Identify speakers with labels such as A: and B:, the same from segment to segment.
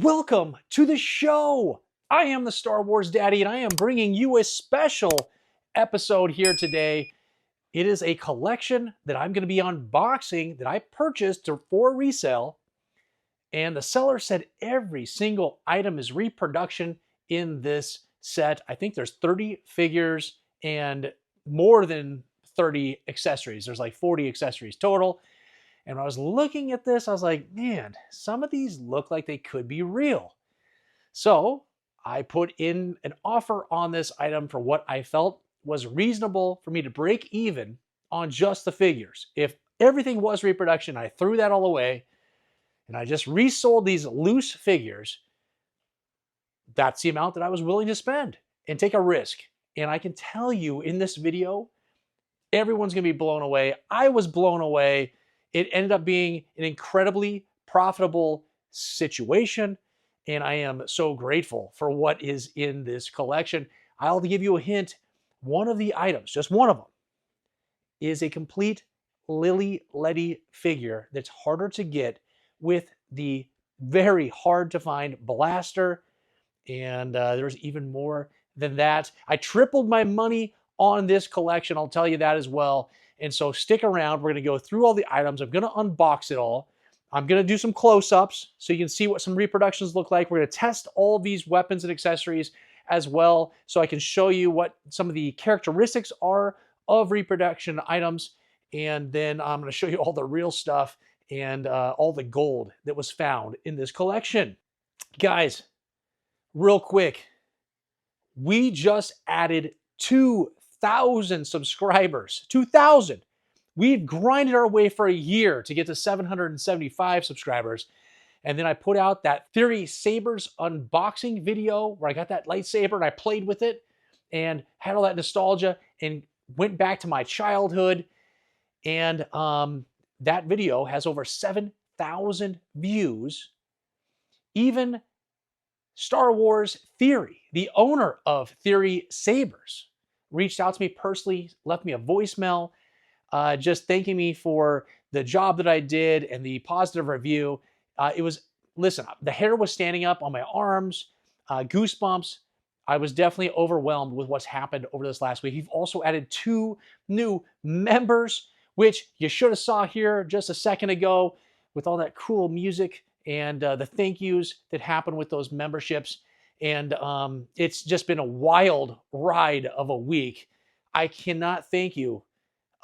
A: Welcome to the show. I am the Star Wars Daddy, and I am bringing you a special episode here today. It is a collection that I'm going to be unboxing that I purchased for resale. And the seller said every single item is reproduction in this set. I think there's 30 figures and more than 30 accessories. There's like 40 accessories total. And when I was looking at this, I was like, man, some of these look like they could be real. So I put in an offer on this item for what I felt was reasonable for me to break even on just the figures. If everything was reproduction, I threw that all away and I just resold these loose figures. That's the amount that I was willing to spend and take a risk. And I can tell you in this video, everyone's going to be blown away. I was blown away. It ended up being an incredibly profitable situation, and I am so grateful for what is in this collection. I'll give you a hint. One of the items, just one of them, is a complete Lily Letty figure that's harder to get with the very hard to find blaster, and there's even more than that. I tripled my money on this collection, I'll tell you that as well. And so stick around. We're going to go through all the items. I'm going to unbox it all. I'm going to do some close-ups so you can see what some reproductions look like. We're going to test all these weapons and accessories as well so I can show you what some of the characteristics are of reproduction items. And then I'm going to show you all the real stuff and all the gold that was found in this collection. Guys, real quick, we just added 2,000 subscribers. 2,000. We've grinded our way for a year to get to 775 subscribers. And then I put out that Theory Sabers unboxing video where I got that lightsaber and I played with it and had all that nostalgia and went back to my childhood. And that video has over 7,000 views. Even Star Wars Theory, the owner of Theory Sabers, reached out to me personally, left me a voicemail, just thanking me for the job that I did and the positive review. Listen, the hair was standing up on my arms, goosebumps. I was definitely overwhelmed with what's happened over this last week. You've also added 2 new members, which you should have saw here just a second ago with all that cool music and the thank yous that happened with those memberships. And it's just been a wild ride of a week. I cannot thank you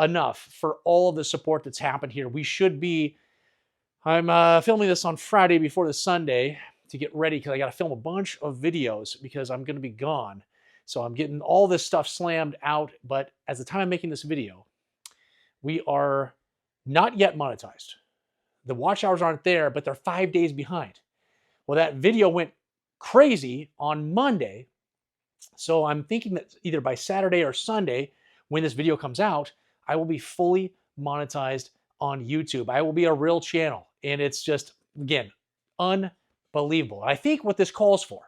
A: enough for all of the support that's happened here. I'm filming this on Friday before the Sunday to get ready because I got to film a bunch of videos because I'm going to be gone. So I'm getting all this stuff slammed out. But at the time I'm making this video, we are not yet monetized. The watch hours aren't there, but they're 5 days behind. Well, that video went crazy on Monday. So I'm thinking that either by Saturday or Sunday, when this video comes out, I will be fully monetized on YouTube. I will be a real channel. And it's just, again, unbelievable. I think what this calls for,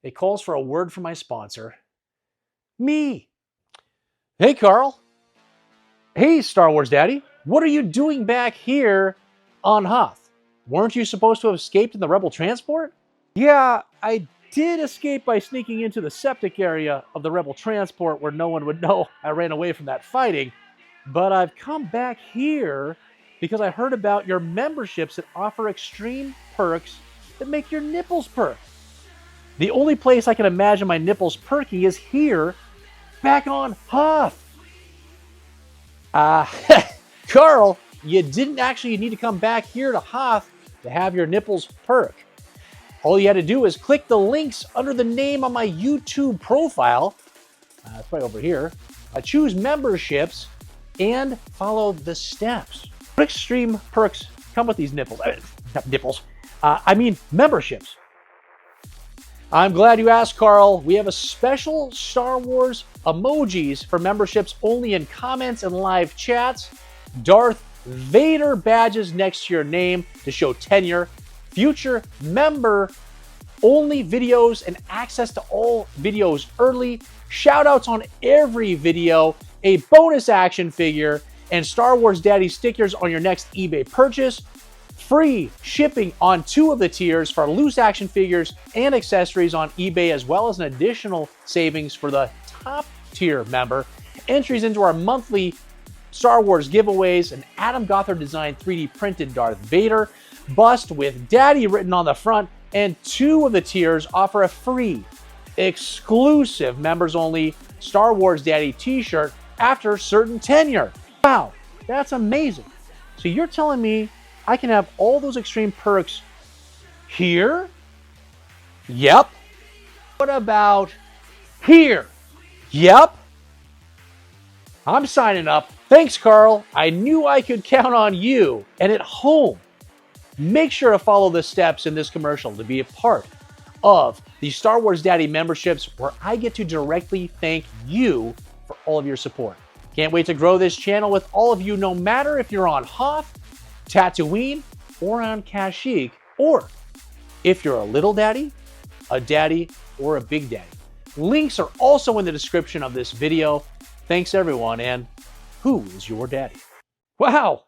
A: it calls for a word from my sponsor, me. Hey, Carl. Hey, Star Wars Daddy. What are you doing back here on Hoth? Weren't you supposed to have escaped in the Rebel transport? Yeah, I did escape by sneaking into the septic area of the Rebel transport where no one would know I ran away from that fighting. But I've come back here because I heard about your memberships that offer extreme perks that make your nipples perk. The only place I can imagine my nipples perking is here, back on Hoth. Carl, you didn't actually need to come back here to Hoth to have your nipples perk. All you had to do is click the links under the name on my YouTube profile. It's right over here. Choose memberships and follow the steps. What extreme perks come with these nipples? Not nipples. I mean memberships. I'm glad you asked, Carl. We have a special Star Wars emojis for memberships only in comments and live chats. Darth Vader badges next to your name to show tenure. Future member only videos and access to all videos early. Shout outs on every video. A bonus action figure and Star Wars Daddy stickers on your next eBay purchase. free shipping on 2 of the tiers for loose action figures and accessories on eBay, as well as an additional savings for the top tier member, entries into our monthly Star Wars giveaways, an Adam Gothard designed 3D printed Darth Vader bust with Daddy written on the front, and 2 of the tiers offer a free, exclusive members-only Star Wars Daddy t-shirt after certain tenure. Wow, that's amazing. So you're telling me I can have all those extreme perks here? Yep. What about here? Yep. I'm signing up. Thanks, Carl. I knew I could count on you. And at home, make sure to follow the steps in this commercial to be a part of the Star Wars Daddy memberships, where I get to directly thank you for all of your support. Can't wait to grow this channel with all of you, no matter if you're on Hoth, Tatooine, or on Kashyyyk, or if you're a little daddy, a daddy, or a big daddy. Links are also in the description of this video. Thanks, everyone, and who is your daddy? Wow,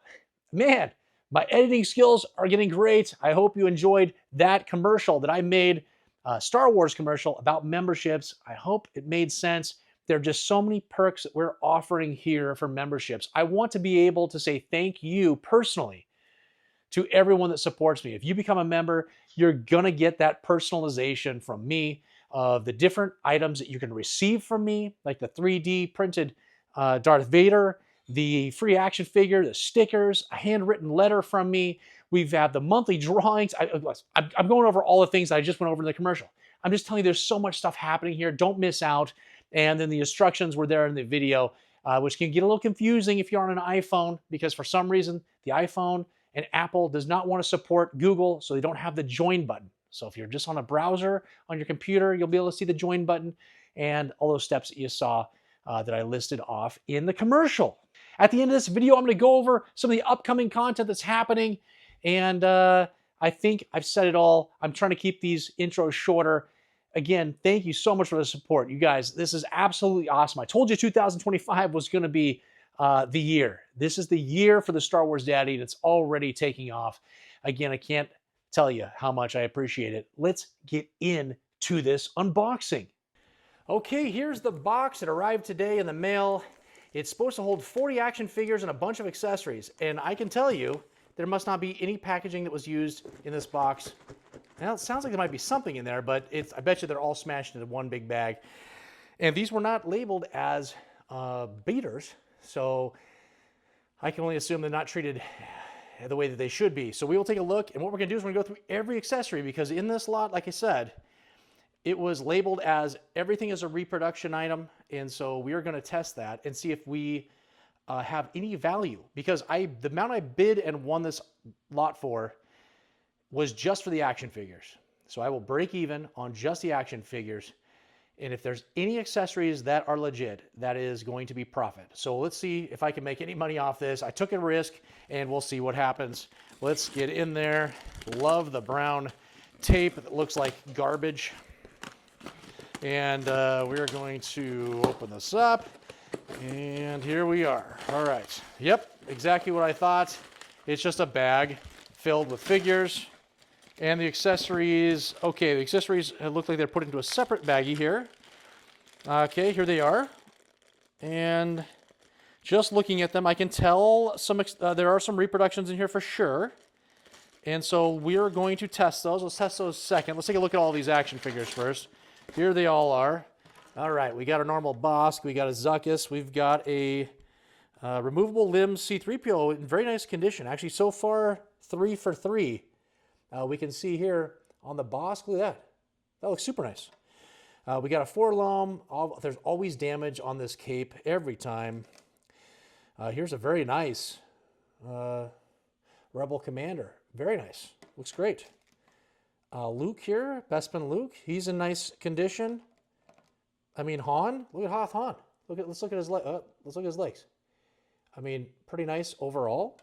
A: man, my editing skills are getting great. I hope you enjoyed that commercial that I made, Star Wars commercial about memberships. I hope it made sense. There are just so many perks that we're offering here for memberships. I want to be able to say thank you personally to everyone that supports me. If you become a member, you're gonna get that personalization from me of the different items that you can receive from me, like the 3D printed Darth Vader, the free action figure, the stickers, a handwritten letter from me. We've had the monthly drawings. I'm going over all the things that I just went over in the commercial. I'm just telling you, there's so much stuff happening here. Don't miss out. And then the instructions were there in the video, which can get a little confusing if you're on an iPhone, because for some reason, the iPhone and Apple does not want to support Google, so they don't have the join button. So if you're just on a browser on your computer, you'll be able to see the join button and all those steps that you saw that I listed off in the commercial. At the end of this video, I'm going to go over some of the upcoming content that's happening, and I think I've said it all. I'm trying to keep these intros shorter. Again, thank you so much for the support. You guys, this is absolutely awesome. I told you 2025 was going to be the year. This is the year for the Star Wars Daddy, and it's already taking off. Again, I can't tell you how much I appreciate it. Let's get into this unboxing. Okay, here's the box. It arrived today in the mail. It's supposed to hold 40 action figures and a bunch of accessories. And I can tell you, there must not be any packaging that was used in this box. Now, it sounds like there might be something in there, but I bet you they're all smashed into one big bag. And these were not labeled as beaters, so I can only assume they're not treated the way that they should be. So we will take a look, and what we're gonna do is we're gonna go through every accessory, because in this lot, like I said, it was labeled as everything is a reproduction item, and so we are gonna test that and see if we have any value, because the amount I bid and won this lot for was just for the action figures. So I will break even on just the action figures, and if there's any accessories that are legit, that is going to be profit. So let's see if I can make any money off this. I took a risk, and we'll see what happens. Let's get in there. Love the brown tape that looks like garbage. And we're going to open this up, and here we are. All right. Yep, exactly what I thought. It's just a bag filled with figures. And the accessories, okay, the accessories look like they're put into a separate baggie here. Okay, here they are. And just looking at them, I can tell there are some reproductions in here for sure. And so we are going to test those. Let's test those second. Let's take a look at all these action figures first. Here they all are. All right, we got a normal Bosk, we got a Zuckuss, we've got a removable limb C-3PO in very nice condition. Actually, so far, 3 for 3. We can see here on the Bosk, look at that. That looks super nice. We got a foreloam. There's always damage on this cape every time. Here's a very nice Rebel Commander. Very nice. Looks great. Luke here, Bespin Luke. He's in nice condition. I mean, Han. Look at Hoth Han. Let's look at his let's look at his legs. I mean, pretty nice overall.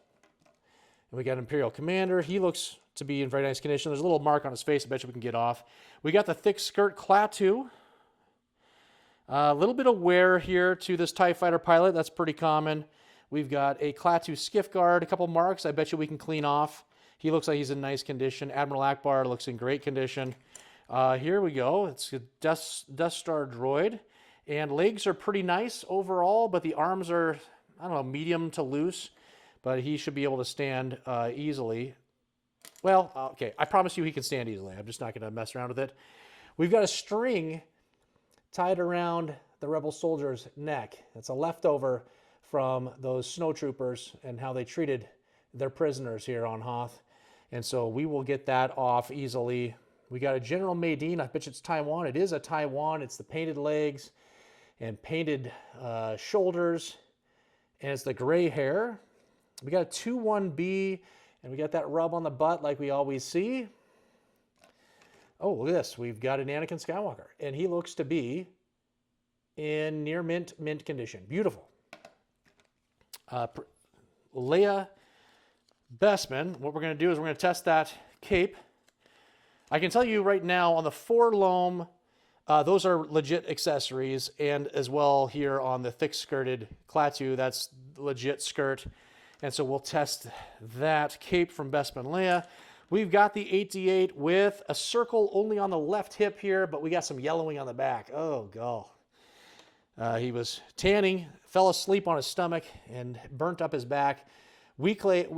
A: And we got Imperial Commander. He looks to be in very nice condition. There's a little mark on his face. I bet you we can get off. We got the thick skirt Klaatu. A little bit of wear here to this TIE Fighter pilot. That's pretty common. We've got a Klaatu skiff guard. A couple marks. I bet you we can clean off. He looks like he's in nice condition. Admiral Akbar looks in great condition. Here we go. It's a Death Star droid. And legs are pretty nice overall, but the arms are, I don't know, medium to loose. But he should be able to stand easily. Well, okay, I promise you he can stand easily. I'm just not going to mess around with it. We've got a string tied around the rebel soldier's neck. It's a leftover from those snowtroopers and how they treated their prisoners here on Hoth. And so we will get that off easily. We got a General Madine. I bet you it's Taiwan. It is a Taiwan. It's the painted legs and painted shoulders. And it's the gray hair. We got a 2-1B, and we got that rub on the butt like we always see. Oh, look at this. We've got an Anakin Skywalker, and he looks to be in near mint condition. Beautiful. Leia Bespin, what we're going to do is we're going to test that cape. I can tell you right now on the foreloam, those are legit accessories, and as well here on the thick-skirted Klaatu, that's legit skirt. And so we'll test that cape from Bespin Leia. We've got the 8D8 with a circle only on the left hip here, but we got some yellowing on the back. Oh, God. He was tanning, fell asleep on his stomach, and burnt up his back. Weequay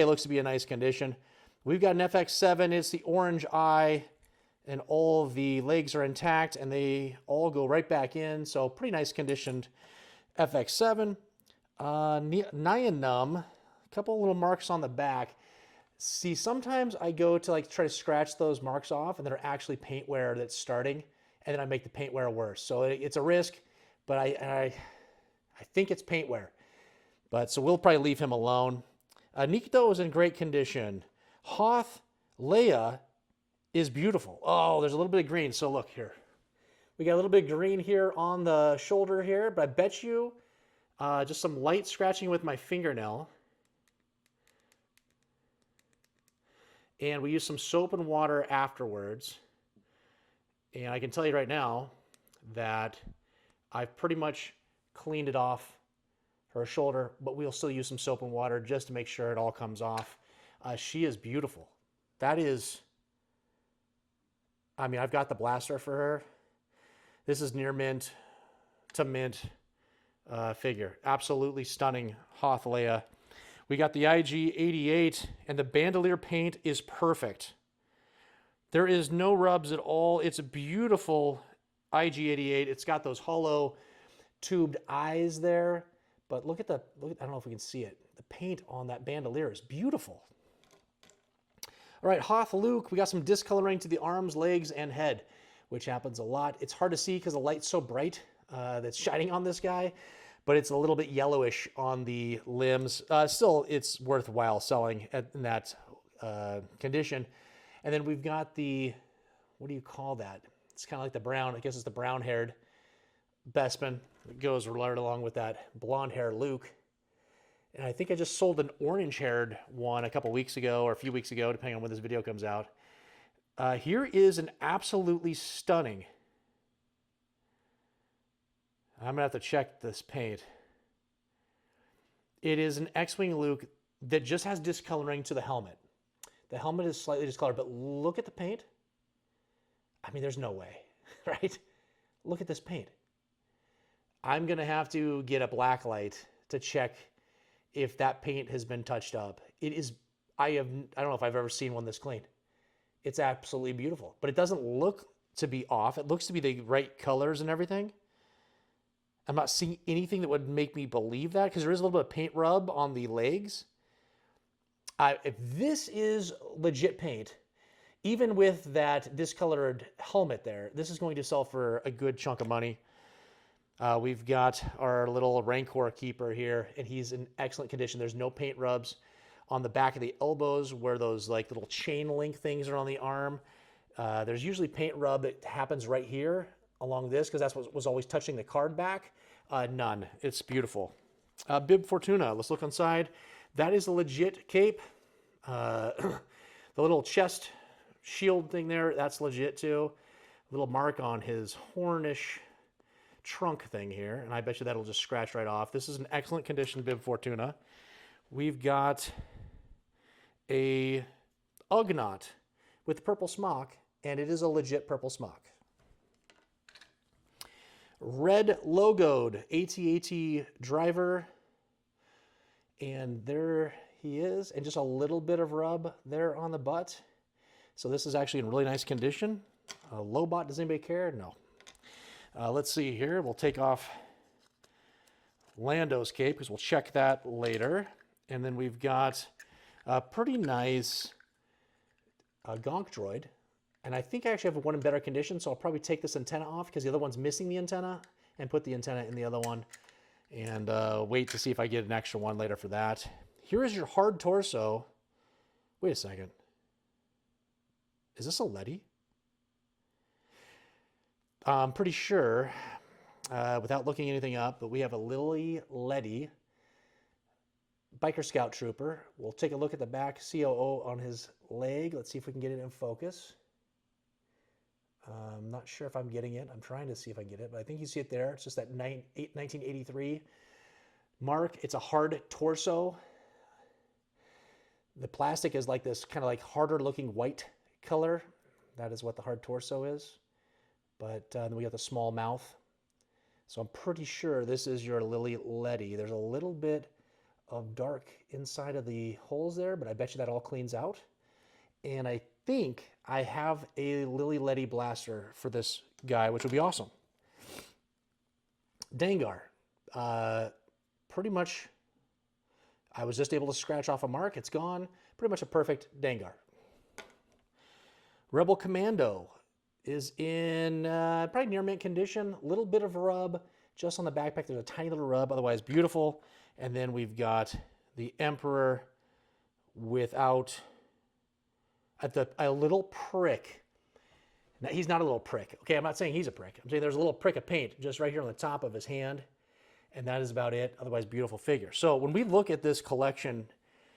A: looks to be in nice condition. We've got an FX7. It's the orange eye, and all of the legs are intact, and they all go right back in. So pretty nice conditioned FX7. Nyanum, a couple little marks on the back. See, sometimes I go to like try to scratch those marks off, and they're actually paint wear that's starting, and then I make the paint wear worse. So it's a risk, but I think it's paint wear. But so we'll probably leave him alone. Nikito is in great condition. Hoth Leia is beautiful. Oh, there's a little bit of green. So look here. We got a little bit of green here on the shoulder here, but I bet you just some light scratching with my fingernail. And we use some soap and water afterwards. And I can tell you right now that I've pretty much cleaned it off her shoulder, but we'll still use some soap and water just to make sure it all comes off. She is beautiful. That is, I mean, I've got the blaster for her. This is near mint to mint figure. Absolutely stunning Hoth Leia. We got the IG-88, and the bandolier paint is perfect. There is no rubs at all. It's a beautiful IG-88. It's got those hollow tubed eyes there, but look at I don't know if we can see it. The paint on that bandolier is beautiful. All right, Hoth Luke, we got some discoloring to the arms, legs, and head, which happens a lot. It's hard to see because the light's so bright that's shining on this guy, but it's a little bit yellowish on the limbs. Still, it's worthwhile selling in that condition. And then we've got the, what do you call that? It's kind of like the brown, I guess it's the brown-haired Bespin. It goes right along with that blonde-haired Luke. And I think I just sold an orange-haired one a couple weeks ago or a few weeks ago, depending on when this video comes out. Here is an absolutely stunning, I'm going to have to check this paint. It is an X-Wing Luke that just has discoloring to the helmet. The helmet is slightly discolored, but look at the paint. I mean, there's no way, right? Look at this paint. I'm going to have to get a black light to check if that paint has been touched up. It is, I don't know if I've ever seen one this clean. It's absolutely beautiful, but it doesn't look to be off. It looks to be the right colors and everything. I'm not seeing anything that would make me believe that, because there is a little bit of paint rub on the legs. If this is legit paint, even with that discolored helmet there, this is going to sell for a good chunk of money. We've got our little Rancor keeper here, and he's in excellent condition. There's no paint rubs on the back of the elbows where those like little chain link things are on the arm. There's usually paint rub that happens right here along this, because that's what was always touching the card back. None. It's beautiful. Bib Fortuna. Let's look inside. That is a legit cape. The little chest shield thing there, that's legit too. Little mark on his hornish trunk thing here, and I bet you that'll just scratch right off. This is an excellent condition Bib Fortuna. We've got a Ugnaught with purple smock, and it is a legit purple smock. Red logoed AT-AT driver, and there he is, and just a little bit of rub there on the butt. So this is actually in really nice condition. Lobot, does anybody care? No. Let's see here. We'll take off Lando's cape because we'll check that later. And then we've got a pretty nice Gonk droid. And I think I actually have one in better condition, so I'll probably take this antenna off because the other one's missing the antenna and put the antenna in the other one and wait to see if I get an extra one later for that. Here is your hard torso. Wait a second. Is this a Letty? I'm pretty sure, without looking anything up, but we have a Lily Letty Biker Scout Trooper. We'll take a look at the back COO on his leg. Let's see if we can get it in focus. I'm not sure if I'm getting it. I'm trying to see if I get it, but I think you see it there. It's just that 1983 mark. It's a hard torso. The plastic is like this kind of like harder looking white color. That is what the hard torso is. But then we got the small mouth. So I'm pretty sure this is your Lily Letty. There's a little bit of dark inside of the holes there, but I bet you that all cleans out. And I think I have a Lily Letty blaster for this guy, which would be awesome. Dengar. Pretty much, I was just able to scratch off a mark. It's gone. Pretty much a perfect Dengar. Rebel Commando is in probably near mint condition. A little bit of rub just on the backpack. There's a tiny little rub, otherwise beautiful. And then we've got the Emperor without a little prick. Now, he's not a little prick. Okay, I'm not saying he's a prick. I'm saying there's a little prick of paint just right here on the top of his hand. And that is about it. Otherwise, beautiful figure. So when we look at this collection,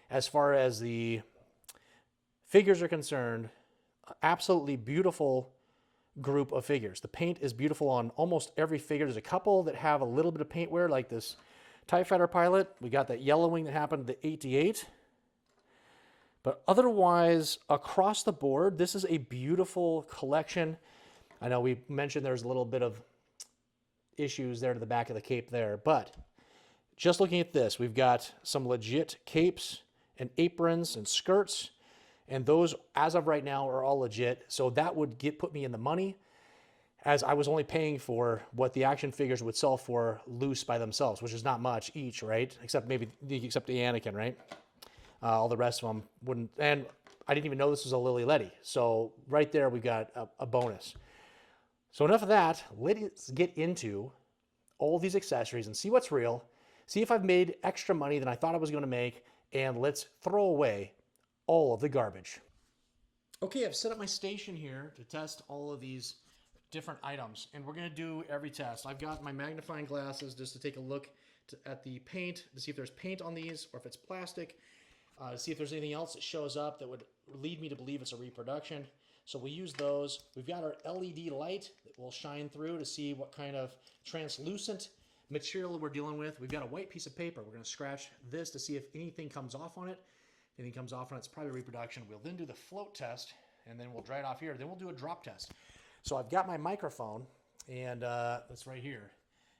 A: as far as the figures are concerned, absolutely beautiful group of figures. The paint is beautiful on almost every figure. There's a couple that have a little bit of paint wear, like this TIE Fighter pilot. We got that yellowing that happened to the 88. But otherwise, across the board, this is a beautiful collection. I know we mentioned there's a little bit of issues there to the back of the cape there, but just looking at this, we've got some legit capes and aprons and skirts, and those, as of right now, are all legit. So that would put me in the money, as I was only paying for what the action figures would sell for loose by themselves, which is not much each, right? Except maybe the Anakin, right? All the rest of them wouldn't. And I didn't even know this was a Lily Letty. So right there, we got a bonus. So enough of that. Let's get into all these accessories and see what's real. See if I've made extra money than I thought I was going to make. And let's throw away all of the garbage. Okay, I've set up my station here to test all of these different items, and we're going to do every test. I've got my magnifying glasses just to take a look at the paint, to see if there's paint on these or if it's plastic, to see if there's anything else that shows up that would lead me to believe it's a reproduction. So we use those. We've got our LED light that will shine through to see what kind of translucent material we're dealing with. We've got a white piece of paper. We're going to scratch this to see if anything comes off on it. If anything comes off on it, it's probably reproduction. We'll then do the float test, and then we'll dry it off here. Then we'll do a drop test. So I've got my microphone, and that's right here.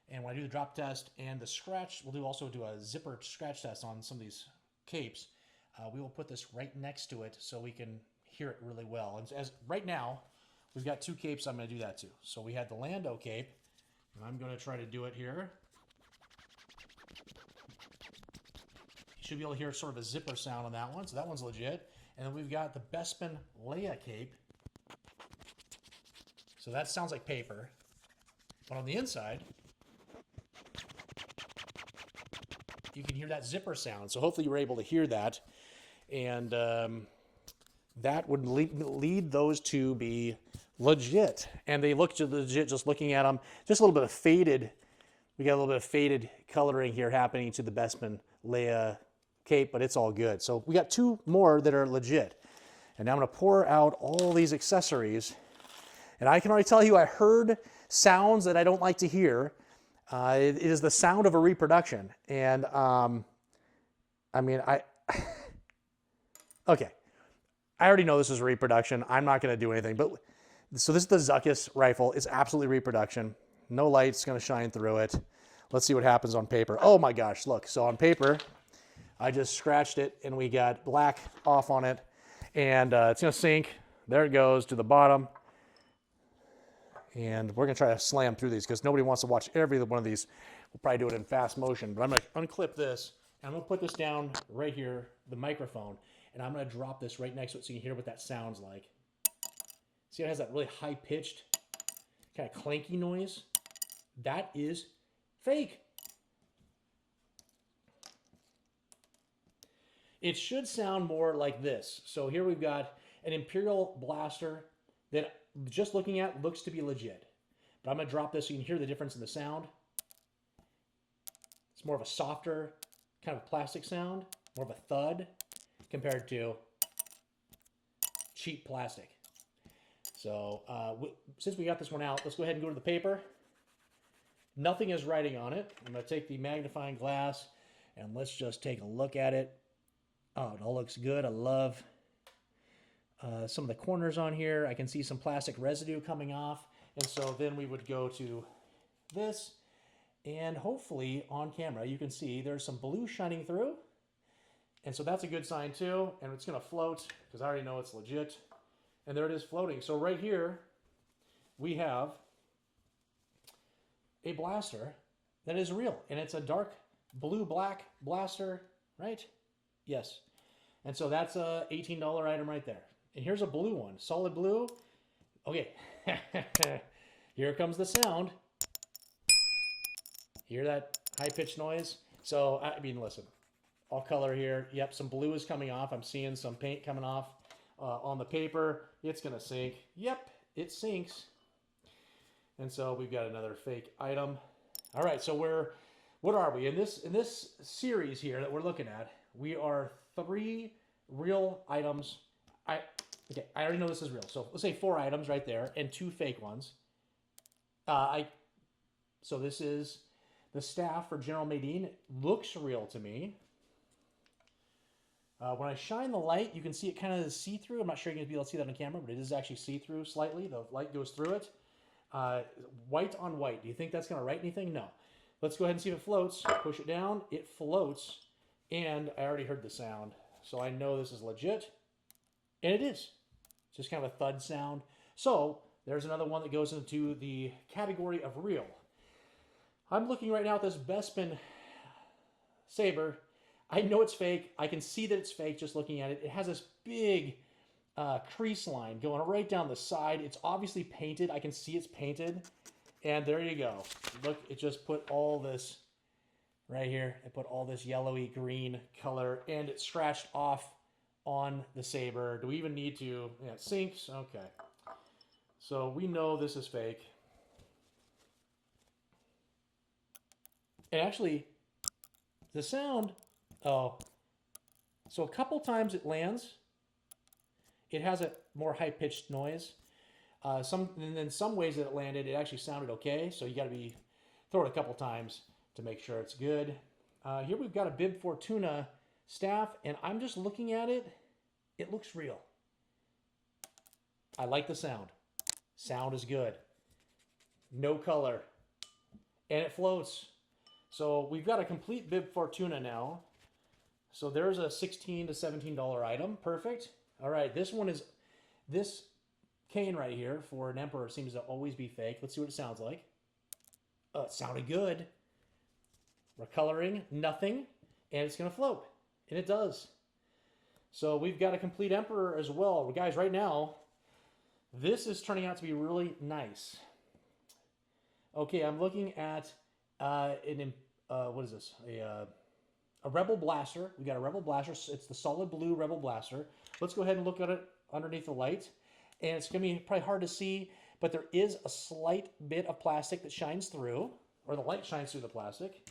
A: And when I do the drop test and the scratch, we'll also do a zipper scratch test on some of these capes. We will put this right next to it so we can hear it really well. And as right now, we've got two capes I'm going to do that to. So we had the Lando cape, and I'm going to try to do it here. You should be able to hear sort of a zipper sound on that one, so that one's legit. And then we've got the Bespin Leia cape. So that sounds like paper. But on the inside, you can hear that zipper sound. So hopefully you were able to hear that. And that would lead those to be legit. And they look legit just looking at them. Just a little bit of faded. We got a little bit of faded coloring here happening to the Bespin Leia cape, but it's all good. So we got two more that are legit. And now I'm going to pour out all these accessories. And I can already tell you I heard sounds that I don't like to hear. It is the sound of a reproduction. And I mean, Okay, I already know this is a reproduction. I'm not going to do anything, but so this is the Zuckus rifle. It's absolutely reproduction. No light's going to shine through it. Let's see what happens on paper. Oh my gosh, look. So on paper, I just scratched it and we got black off on it, and it's going to sink. There it goes to the bottom. And we're going to try to slam through these because nobody wants to watch every one of these. We'll probably do it in fast motion, but I'm going to unclip this and I'm going to put this down right here, the microphone, and I'm going to drop this right next to it so you can hear what that sounds like. See how it has that really high-pitched, kind of clanky noise? That is fake. It should sound more like this. So here we've got an Imperial blaster that just looking at looks to be legit. But I'm going to drop this so you can hear the difference in the sound. It's more of a softer kind of plastic sound, more of a thud compared to cheap plastic. So since we got this one out, let's go ahead and go to the paper. Nothing is writing on it. I'm going to take the magnifying glass and let's just take a look at it. Oh, it all looks good. I love some of the corners on here. I can see some plastic residue coming off. And so then we would go to this, and hopefully on camera you can see there's some blue shining through. And so that's a good sign too. And it's going to float because I already know it's legit. And there it is floating. So right here we have a blaster that is real. And it's a dark blue-black blaster, right? Yes. And so that's a $18 item right there. And here's a blue one, solid blue. Okay, here comes the sound. Hear that high-pitched noise? So, I mean, listen, all color here. Yep, some blue is coming off. I'm seeing some paint coming off on the paper. It's gonna sink. Yep, it sinks. And so we've got another fake item. All right, so what are we? In this series here that we're looking at, we are 3 real items. I already know this is real. So let's say 4 items right there and 2 fake ones. So this is the staff for General Madine. It looks real to me. When I shine the light, you can see it kind of see-through. I'm not sure you're going to be able to see that on camera, but it is actually see-through slightly. The light goes through it. White on white. Do you think that's going to write anything? No. Let's go ahead and see if it floats. Push it down. It floats. And I already heard the sound. So I know this is legit. And it is. It's just kind of a thud sound. So there's another one that goes into the category of real. I'm looking right now at this Bespin saber. I know it's fake. I can see that it's fake just looking at it. It has this big crease line going right down the side. It's obviously painted. I can see it's painted. And there you go. Look, it just put all this right here. It put all this yellowy green color and it scratched off on the saber. Do we even need to? Yeah, it sinks. Okay. So we know this is fake. And actually, the sound, oh, so a couple times it lands. It has a more high-pitched noise. And in some ways that it landed, it actually sounded okay. So you got to throw it a couple times to make sure it's good. Here we've got a Bib Fortuna staff, and I'm just looking at it. It looks real. I like the sound. Sound is good. No color. And it floats. So we've got a complete Bib Fortuna now. So there's a $16 to $17 item. Perfect. All right, this cane right here for an Emperor seems to always be fake. Let's see what it sounds like. It sounded good. We're coloring, nothing, and it's going to float. And it does. So we've got a complete Emperor as well. Guys, right now, this is turning out to be really nice. Okay, I'm looking at what is this? A Rebel Blaster. We got a Rebel Blaster. It's the solid blue Rebel Blaster. Let's go ahead and look at it underneath the light. And it's going to be probably hard to see, but there is a slight bit of plastic that shines through, or the light shines through the plastic.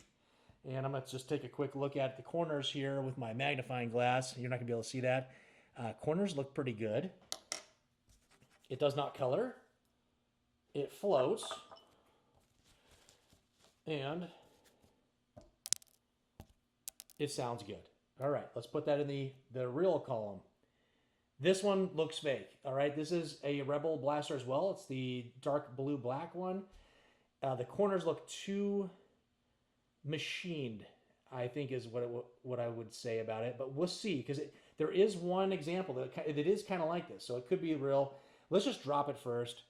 A: And I'm going to just take a quick look at the corners here with my magnifying glass. You're not going to be able to see that. Corners look pretty good. It does not color. It floats. And it sounds good. All right, let's put that in the real column. This one looks fake. All right, this is a Rebel blaster as well. It's the dark blue black one. The corners look too machined, I think is what I would say about it. But we'll see, because there is one example that is kind of like this, so it could be real. Let's just drop it first.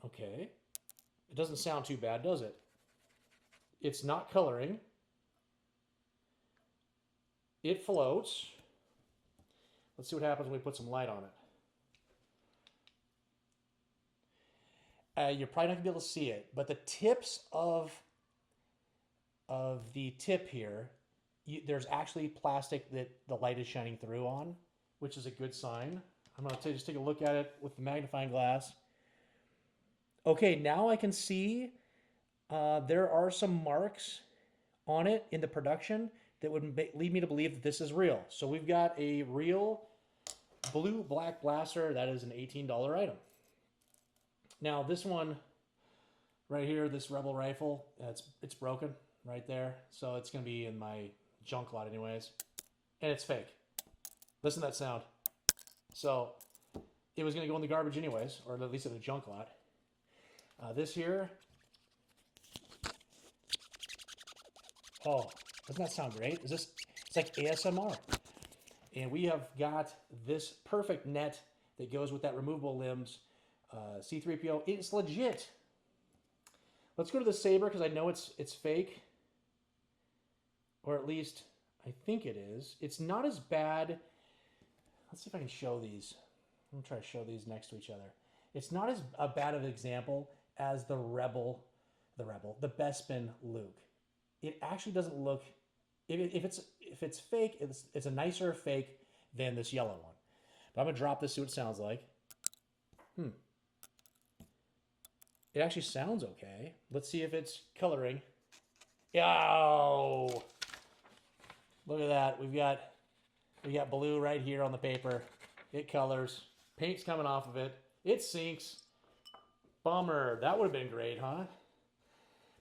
A: Okay, it doesn't sound too bad, does it? It's not coloring. It floats. Let's see what happens when we put some light on it. You're probably not gonna be able to see it, but the tips of the tip here, there's actually plastic that the light is shining through on, which is a good sign. I'm gonna just take a look at it with the magnifying glass. Okay, now I can see there are some marks on it in the production that would lead me to believe that this is real. So we've got a real blue black blaster. That is an $18 item. Now this one right here, this Rebel rifle, it's broken right there. So it's gonna be in my junk lot anyways. And it's fake. Listen to that sound. So it was gonna go in the garbage anyways, or at least in the junk lot. This here, oh, doesn't that sound great? It's like ASMR. And we have got this perfect net that goes with that removable limbs C-3PO. It's legit. Let's go to the saber because I know it's fake, or at least I think it is. It's not as bad. Let's see if I can show these. I'm gonna try to show these next to each other. It's not as bad of an example as the Bespin Luke. It actually doesn't look. If it's fake, it's a nicer fake than this yellow one. But I'm gonna drop this, see what it sounds like. It actually sounds okay. Let's see if it's coloring. Oh, look at that. We got blue right here on the paper. It colors. Paint's coming off of it. It sinks. Bummer. That would have been great, huh?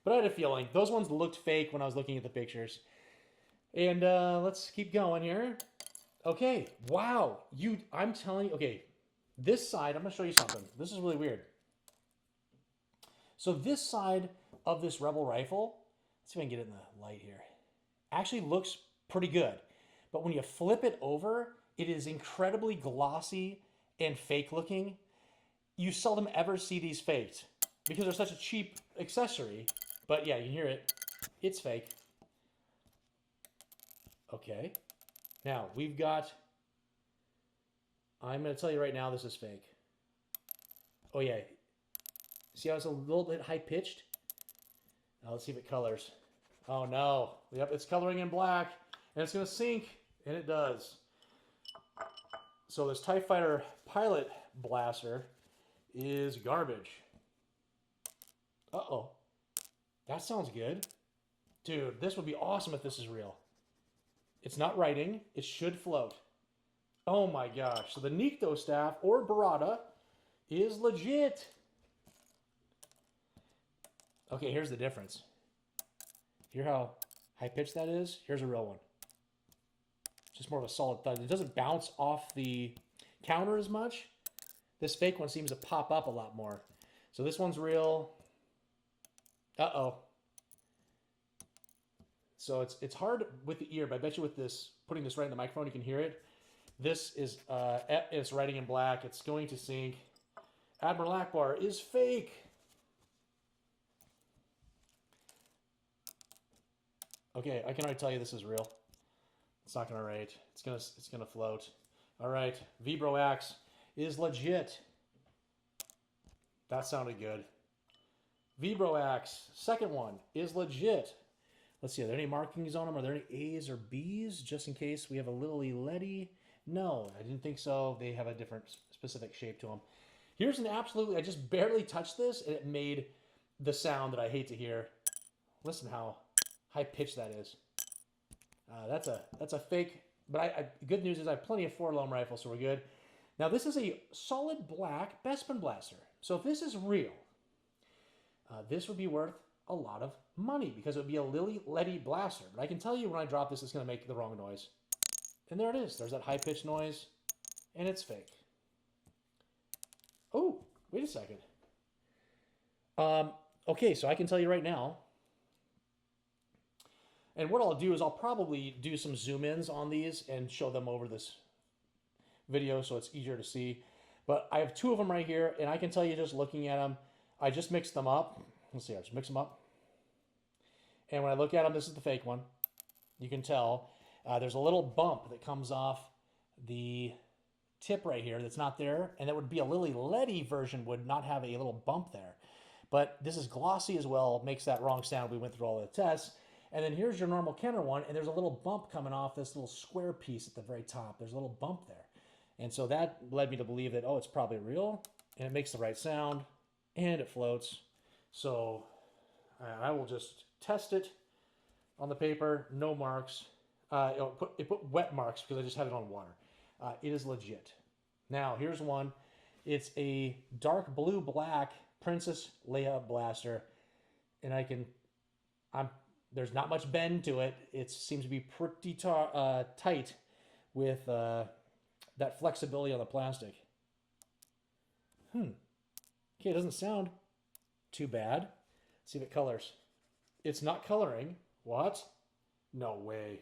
A: But I had a feeling. Those ones looked fake when I was looking at the pictures. And let's keep going here. Okay. Wow. I'm telling you. Okay. This side, I'm going to show you something. This is really weird. So this side of this Rebel rifle, let's see if I can get it in the light here, actually looks pretty good. But when you flip it over, it is incredibly glossy and fake looking. You seldom ever see these faked because they're such a cheap accessory. But yeah, you can hear it. It's fake. Okay. Now we've got, I'm going to tell you right now, this is fake. Oh yeah. See how it's a little bit high pitched? Now let's see if it colors. Oh no. Yep, it's coloring in black and it's going to sink, and it does. So this TIE Fighter pilot blaster is garbage. Uh-oh. That sounds good. Dude, this would be awesome if this is real. It's not writing. It should float. Oh my gosh. So the Nikto staff or Barada is legit. Okay, here's the difference. Hear how high-pitched that is? Here's a real one. Just more of a solid thud. It doesn't bounce off the counter as much. This fake one seems to pop up a lot more. So this one's real. Uh-oh. So it's hard with the ear, but I bet you with this, putting this right in the microphone, you can hear it. This is, it's writing in black. It's going to sink. Admiral Akbar is fake. Okay, I can already tell you this is real. It's not gonna write. It's gonna float. All right, Vibro Axe is legit. That sounded good. Vibro Axe, second one, is legit. Let's see, are there any markings on them? Are there any A's or B's, just in case we have a little Letty? No, I didn't think so. They have a different specific shape to them. Here's an absolutely, I just barely touched this, and it made the sound that I hate to hear. Listen how high pitched that is. That's a fake, but good news is I have plenty of 4-loam rifles, so we're good. Now this is a solid black Bespin blaster. So if this is real, this would be worth a lot of money because it would be a Letty blaster. But I can tell you when I drop this, it's going to make the wrong noise. And there it is. There's that high-pitched noise. and it's fake. Oh, wait a second. Okay, so I can tell you right now. And what I'll do is I'll probably do some zoom ins on these and show them over this video so it's easier to see. But I have two of them right here, and I can tell you just looking at them, I just mixed them up. Let's see, I just mix them up. And when I look at them, this is the fake one. You can tell there's a little bump that comes off the tip right here that's not there, and that would be a Lily Letty version would not have a little bump there. But this is glossy as well, makes that wrong sound. We went through all the tests. And then here's your normal Kenner one, and there's a little bump coming off this little square piece at the very top. There's a little bump there. And so that led me to believe that, oh, it's probably real, and it makes the right sound, and it floats. So I will just test it on the paper, no marks. It put wet marks because I just had it on water. It is legit. Now, here's one. It's a dark blue black Princess Leia blaster, and there's not much bend to it. It seems to be pretty tight with that flexibility on the plastic. Okay, it doesn't sound too bad. Let's see if it colors. It's not coloring. What? No way.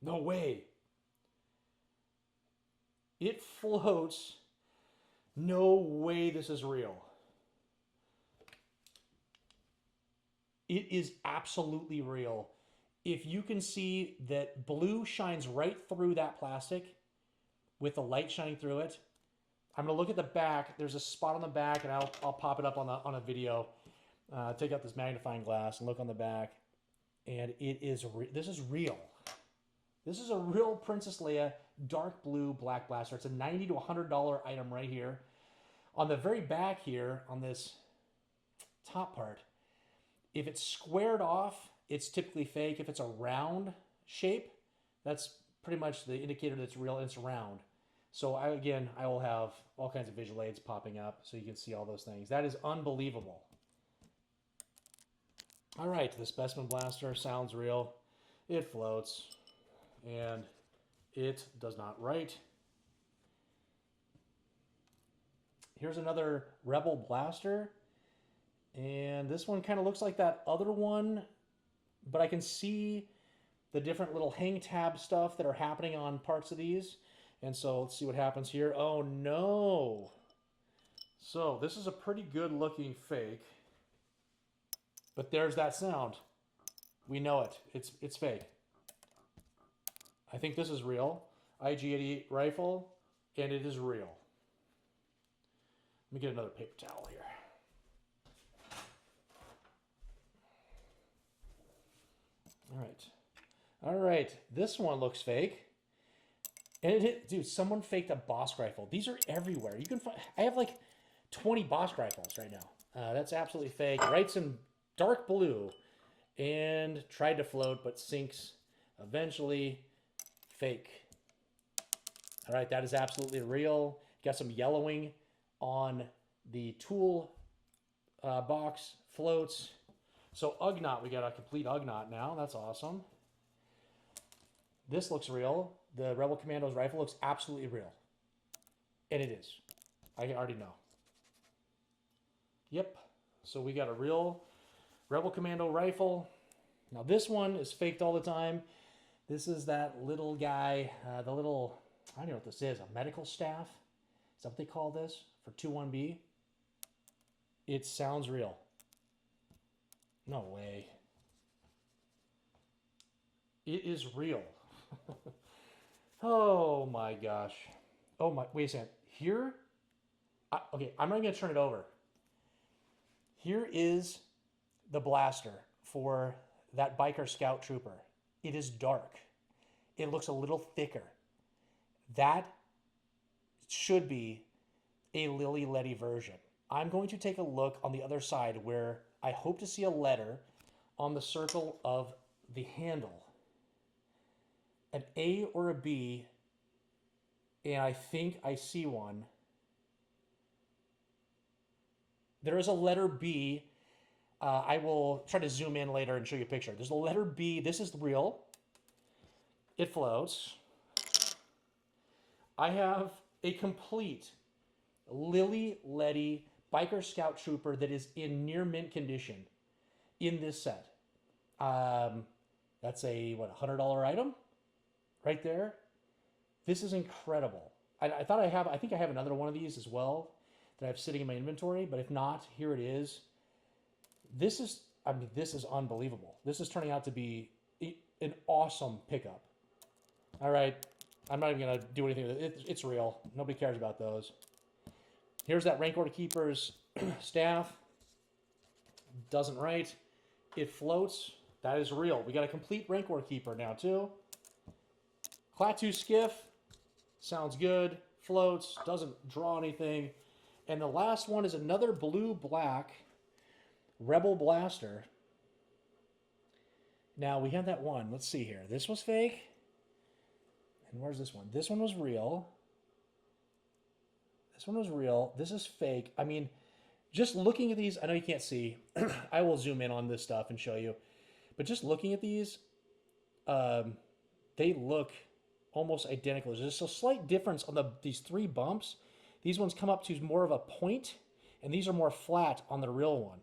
A: No way. It floats. No way this is real. It is absolutely real. If you can see that blue shines right through that plastic with the light shining through it, I'm going to look at the back. There's a spot on the back, and I'll pop it up on a video. Take out this magnifying glass and look on the back, and this is real. This is a real Princess Leia dark blue black blaster. It's a $90 to $100 item right here. On the very back here, on this top part, if it's squared off, it's typically fake. If it's a round shape, that's pretty much the indicator that it's real, and it's round. So I will have all kinds of visual aids popping up so you can see all those things. That is unbelievable. All right, the specimen blaster sounds real. It floats, and it does not write. Here's another Rebel blaster. And this one kind of looks like that other one, but I can see the different little hang tab stuff that are happening on parts of these. And so let's see what happens here. Oh no. So this is a pretty good looking fake, but there's that sound. We know it. It's fake. I think this is real. IG-88 rifle, and it is real. Let me get another paper towel here. All right. This one looks fake. And dude, someone faked a Boss rifle. These are everywhere. You can find. I have like 20 Boss rifles right now. That's absolutely fake. Writes in dark blue, and tried to float but sinks eventually. Fake. All right, that is absolutely real. Got some yellowing on the tool box. Floats. So Ugnaught, we got a complete Ugnaught now. That's awesome. This looks real. The Rebel Commando's rifle looks absolutely real. And it is. I already know. Yep. So we got a real Rebel Commando rifle. Now this one is faked all the time. This is that little guy, I don't know what this is, a medical staff? Is that what they call this for 21B? It sounds real. No way. It is real. Oh my gosh. Oh my, wait a second. Here, okay, I'm not going to turn it over. Here is the blaster for that biker scout trooper. It is dark. It looks a little thicker. That should be a Lily Letty version. I'm going to take a look on the other side where I hope to see a letter on the circle of the handle. An A or a B, and I think I see one. There is a letter B. I will try to zoom in later and show you a picture. There's a letter B. This is real. It floats. I have a complete Lily Letty Biker Scout Trooper that is in near mint condition in this set. That's a, what, $100 item right there. This is incredible. I think I have another one of these as well that I have sitting in my inventory, but if not, here it is. This is unbelievable. This is turning out to be an awesome pickup. All right, I'm not even gonna do anything with it. It's real. Nobody cares about those. Here's that Rank Order Keeper's staff. Doesn't write. It floats. That is real. We got a complete Rank Order Keeper now too. Klaatu skiff. Sounds good. Floats. Doesn't draw anything. And the last one is another blue-black Rebel Blaster. Now, we had that one. Let's see here. This was fake. And where's this one? This one was real. This one was real. This is fake. I mean, just looking at these, I know you can't see. I will zoom in on this stuff and show you. But just looking at these, they look almost identical. There's just a slight difference on these three bumps. These ones come up to more of a point, and these are more flat on the real one.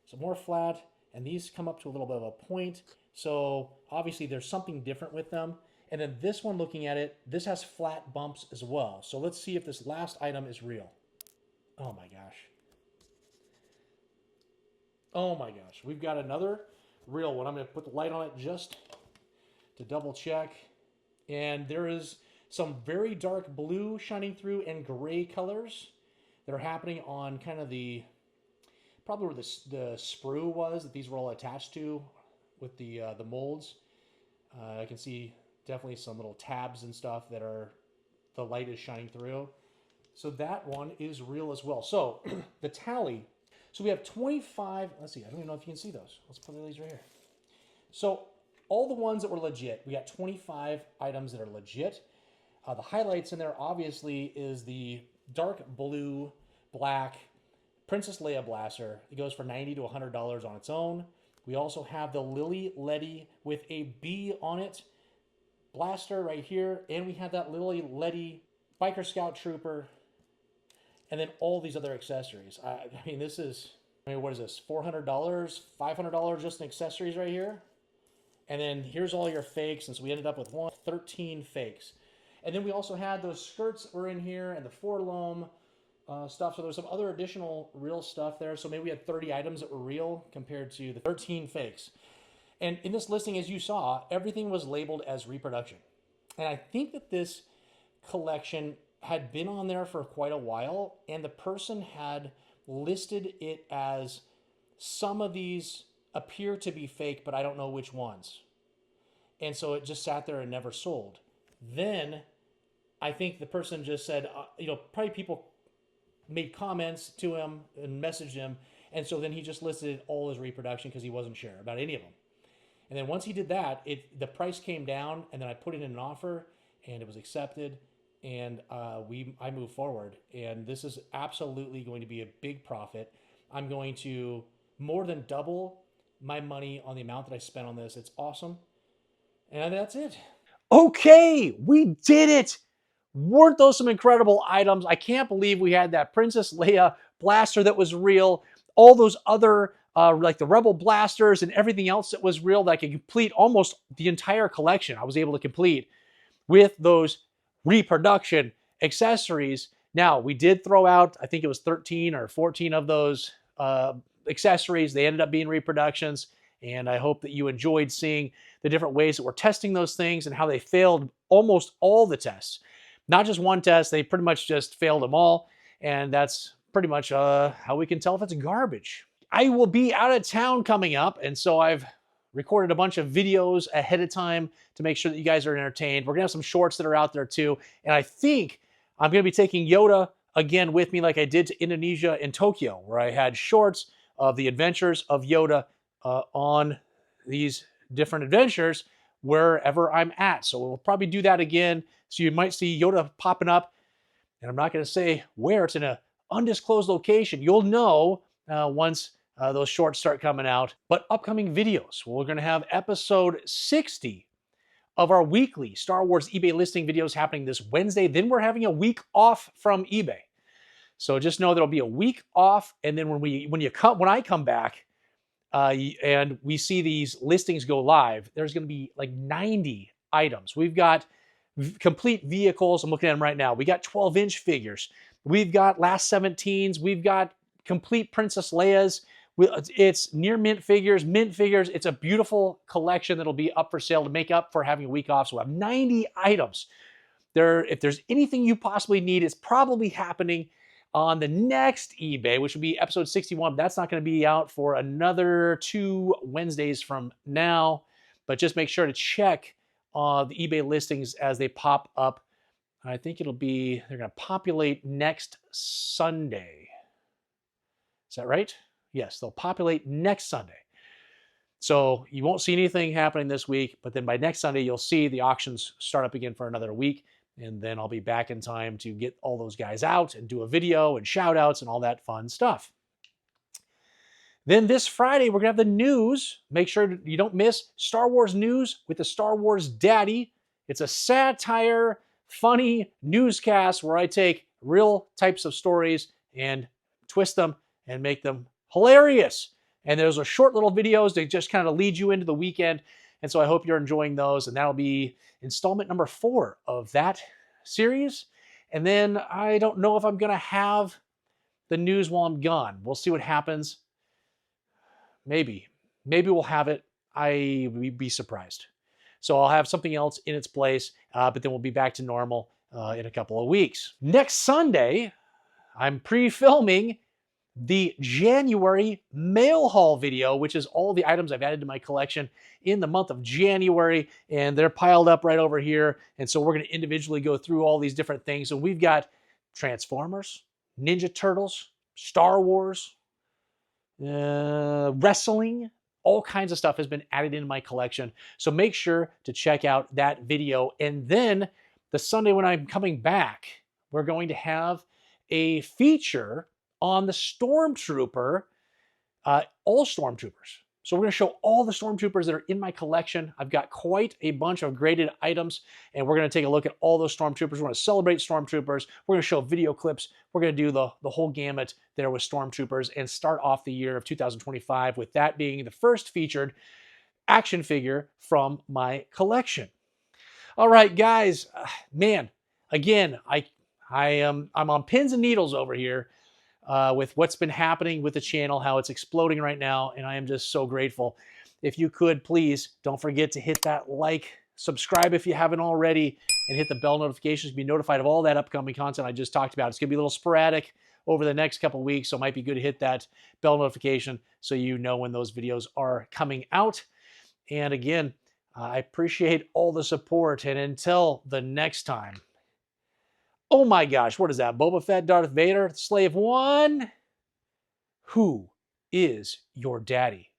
A: So more flat, and these come up to a little bit of a point. So obviously there's something different with them. And then this one, looking at it, this has flat bumps as well. So let's see if this last item is real. Oh my gosh. Oh my gosh. We've got another real one. I'm going to put the light on it just to double check. And there is some very dark blue shining through and gray colors that are happening on kind of probably where the sprue was that these were all attached to with the molds. I can see definitely some little tabs and stuff that the light is shining through. So that one is real as well. So the tally, so we have 25, let's see, I don't even know if you can see those. Let's put these right here. So all the ones that were legit, we got 25 items that are legit. The highlights in there obviously is the dark blue, black Princess Leia blaster. It goes for $90 to $100 on its own. We also have the Lily Letty with a B on it blaster right here, and we have that Lily Letty Biker Scout Trooper, and then all these other accessories. I mean, this is, what is this, $400, $500 just in accessories right here? And then here's all your fakes, and so we ended up with 13 fakes. And then we also had those skirts that were in here and the four-loam stuff. So there was some other additional real stuff there. So maybe we had 30 items that were real compared to the 13 fakes. And in this listing, as you saw, everything was labeled as reproduction. And I think that this collection had been on there for quite a while, and the person had listed it as some of these appear to be fake, but I don't know which ones. And so it just sat there and never sold. Then I think the person just said, probably people made comments to him and messaged him. And so then he just listed it all as reproduction because he wasn't sure about any of them. And then once he did that, the price came down, and then I put it in an offer, and it was accepted, and I moved forward. And this is absolutely going to be a big profit. I'm going to more than double my money on the amount that I spent on this. It's awesome. And that's it. Okay, we did it. Weren't those some incredible items? I can't believe we had that Princess Leia blaster that was real. All those other, like the Rebel blasters and everything else that was real that I could complete almost the entire collection. I was able to complete with those reproduction accessories. Now, we did throw out, I think it was 13 or 14 of those accessories. They ended up being reproductions. And I hope that you enjoyed seeing the different ways that we're testing those things and how they failed almost all the tests. Not just one test, they pretty much just failed them all. And that's pretty much how we can tell if it's garbage. I will be out of town coming up, and so I've recorded a bunch of videos ahead of time to make sure that you guys are entertained. We're gonna have some shorts that are out there too. And I think I'm gonna be taking Yoda again with me like I did to Indonesia and Tokyo, where I had shorts of the adventures of Yoda on these different adventures wherever I'm at. So we'll probably do that again. So you might see Yoda popping up, and I'm not going to say where. It's in an undisclosed location. You'll know once those shorts start coming out. But upcoming videos, we're going to have episode 60 of our weekly Star Wars eBay listing videos happening this Wednesday. Then we're having a week off from eBay. So just know there'll be a week off, and then when I come back and we see these listings go live, there's going to be like 90 items. We've got complete vehicles. I'm looking at them right now. We got 12-inch figures. We've got last 17s. We've got complete Princess Leia's. It's near mint figures, mint figures. It's a beautiful collection that'll be up for sale to make up for having a week off. So we'll have 90 items. If there's anything you possibly need, it's probably happening on the next eBay, which will be episode 61. That's not going to be out for another 2 Wednesdays from now. But just make sure to check the eBay listings as they pop up. I think they're going to populate next Sunday. Is that right? Yes, they'll populate next Sunday. So you won't see anything happening this week, but then by next Sunday, you'll see the auctions start up again for another week. And then I'll be back in time to get all those guys out and do a video and shout outs and all that fun stuff. Then this Friday, we're going to have the news. Make sure you don't miss Star Wars news with the Star Wars Daddy. It's a satire, funny newscast where I take real types of stories and twist them and make them hilarious. And there's a short little videos that just kind of lead you into the weekend. And so I hope you're enjoying those. And that'll be installment number 4 of that series. And then I don't know if I'm going to have the news while I'm gone. We'll see what happens. Maybe we'll have it. I would be surprised. So I'll have something else in its place, but then we'll be back to normal in a couple of weeks. Next Sunday, I'm pre-filming the January mail haul video, which is all the items I've added to my collection in the month of January, and they're piled up right over here. And so we're going to individually go through all these different things. So we've got Transformers, Ninja Turtles, Star Wars, wrestling, all kinds of stuff has been added into my collection. So make sure to check out that video. And then the Sunday when I'm coming back, we're going to have a feature on the Stormtrooper, all Stormtroopers. So we're going to show all the Stormtroopers that are in my collection. I've got quite a bunch of graded items, and we're going to take a look at all those Stormtroopers. We're going to celebrate Stormtroopers. We're going to show video clips. We're going to do the whole gamut there with Stormtroopers and start off the year of 2025 with that being the first featured action figure from my collection. All right, guys, man, again, I'm on pins and needles over here. With what's been happening with the channel, how it's exploding right now, and I am just so grateful. If you could, please don't forget to hit that like, subscribe if you haven't already, and hit the bell notifications to be notified of all that upcoming content I just talked about. It's going to be a little sporadic over the next couple of weeks, so it might be good to hit that bell notification so you know when those videos are coming out. And again, I appreciate all the support, and until the next time, oh my gosh, what is that? Boba Fett, Darth Vader, Slave One? Who is your daddy?